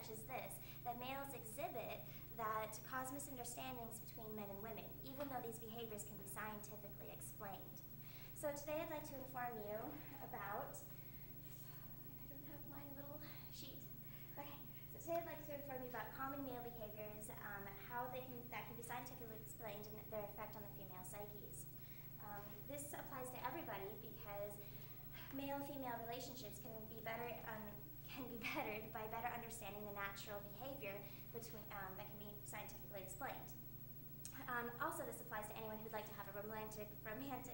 such as this that males exhibit that cause misunderstandings between men and women, even though these behaviors can be scientifically explained. So today I'd like to inform you about, I don't have my little sheet. Okay, so today I'd like to inform you about common male behaviors, how that can be scientifically explained and their effect on the female psyches. This applies to everybody because male-female relationships can be bettered by better understanding the natural behavior between, that can be scientifically explained. Also, this applies to anyone who'd like to have a romantic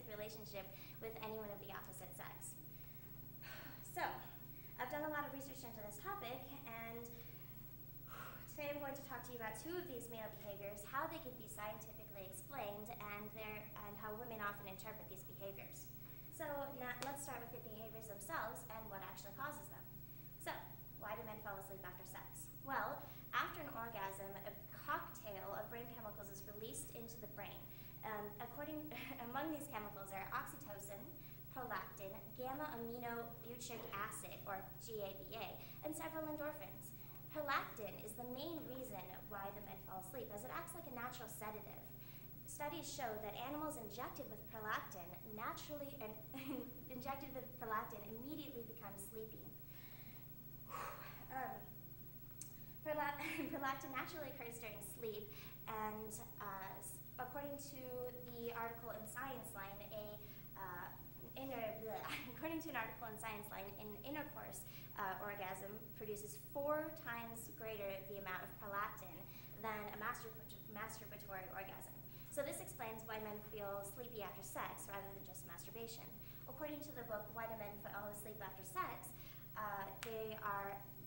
relationship with anyone of the opposite sex. So, I've done a lot of research into this topic, and today I'm going to talk to you about two of these male behaviors, how they can be scientifically explained, and how women often interpret these behaviors. So now let's start with the behaviors themselves and what actually causes them. So, why do men fall asleep after sex? Well, after an orgasm, a cocktail of brain chemicals is released into the brain. Among these chemicals are oxytocin, prolactin, gamma-aminobutyric acid, or GABA, and several endorphins. Prolactin is the main reason why the men fall asleep, as it acts like a natural sedative. Studies show that animals injected with prolactin immediately become sleepy. Prolactin naturally occurs during sleep, and according to the article in Science Line, an intercourse orgasm produces 4 times greater the amount of prolactin than a masturbatory orgasm. So this explains why men feel sleepy after sex rather than just masturbation. According to the book Why Do Men Fall Asleep After Sex,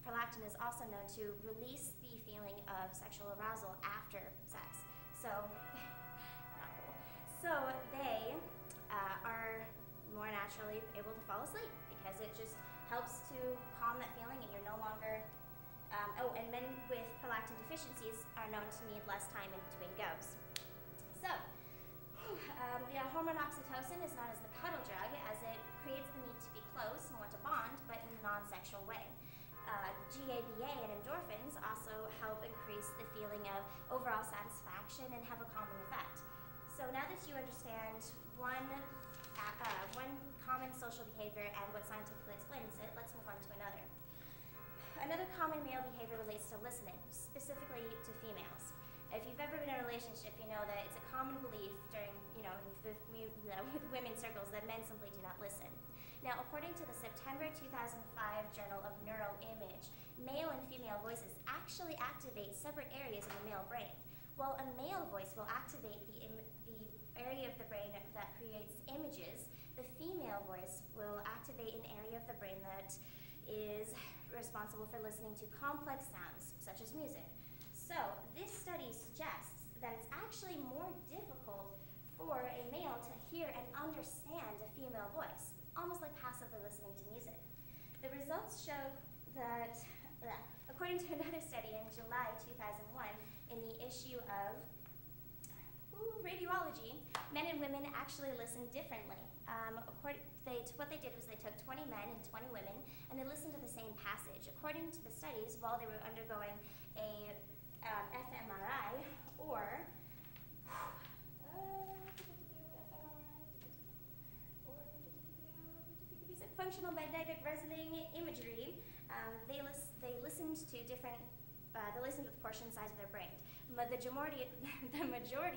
prolactin is also known to release the feeling of sexual arousal after sex. So, not cool. So they are more naturally able to fall asleep because it just helps to calm that feeling, and you're no longer, and men with prolactin deficiencies are known to need less time in between goes. So, the hormone oxytocin is known as the cuddle drug, as it creates the need to be close and want to bond, but in a non-sexual way. GABA and endorphins also help increase the feeling of overall satisfaction and have a calming effect. So now that you understand one common social behavior and what scientifically explains it, let's move on to another. Another common male behavior relates to listening, specifically to females. If you've ever been in a relationship, you know that it's a common belief with women's circles that men simply do not listen. Now, according to the September 2005 Journal of Neuroimage, male and female voices actually activate separate areas of the male brain. While a male voice will activate the area of the brain that creates images, the female voice will activate an area of the brain that is responsible for listening to complex sounds, such as music. So, this study suggests that it's actually more difficult for a male to hear and understand a female voice, almost like passively listening to music. The results show that, according to another study in July 2001, in the issue of Radiology, men and women actually listen differently. What they did was they took 20 men and 20 women, and they listened to the same passage. According to the studies, while they were undergoing a fMRI, or functional magnetic resonance imagery, they listened with portion size of their brain. The majority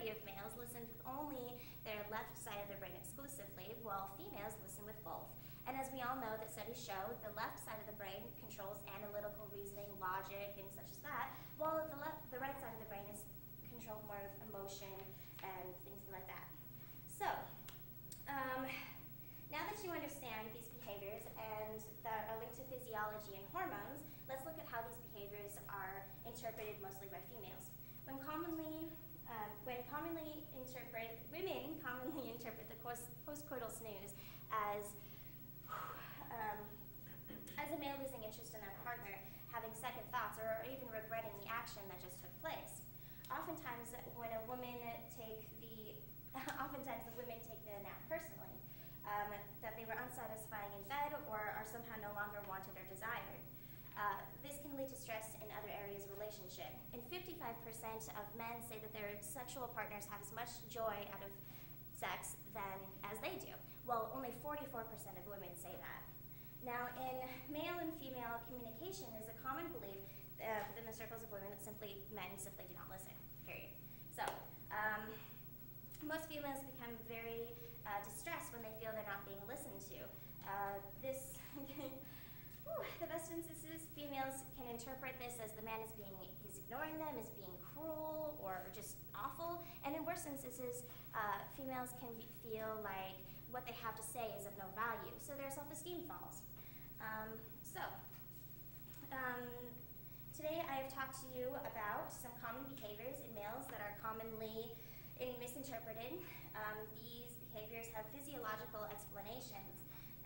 of males listened with only their left side of their brain exclusively, while females listen with both. And as we all know, that studies show the left side of the brain controls analytical reasoning, logic, and such as that, while the right side of the brain is controlled more of emotion and things like that. So, now that you understand these behaviors and that are linked to physiology and hormones, let's look at how these behaviors are interpreted mostly by females. Women commonly interpret the postcoital snooze as a male losing interest in their partner, having second thoughts, or even regretting the action that just took place. Oftentimes, the women take the nap personally, that they were unsatisfying in bed or are somehow no longer wanted or desired. This can lead to stress in other areas of men say that their sexual partners have as much joy out of sex than as they do. Well, only 44% of women say that. Now, in male and female communication is a common belief within the circles of women that men simply do not listen, period. So, most females become very distressed when they feel they're not being listened to. The best instances, females can interpret this as the man is ignoring them, is being cruel, or just awful. And in worse instances, females can feel like what they have to say is of no value, so their self-esteem falls. Today I have talked to you about some common behaviors in males that are commonly misinterpreted. These behaviors have physiological explanations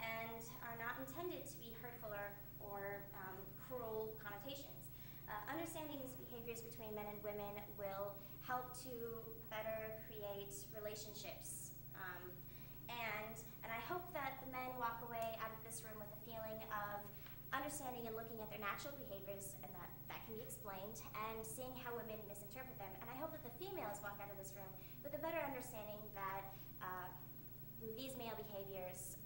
and are not intended to be hurtful or cruel connotations. Understanding these behaviors between men and women will help to better create relationships. And I hope that the men walk away out of this room with a feeling of understanding and looking at their natural behaviors, and that can be explained, and seeing how women misinterpret them. And I hope that the females walk out of this room with a better understanding that these male behaviors,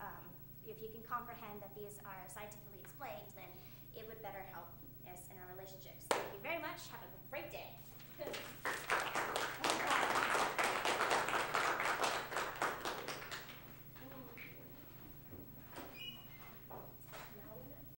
if you can comprehend that these are scientifically explained, then it would better help us in our relationships. Thank you very much. Have a great day.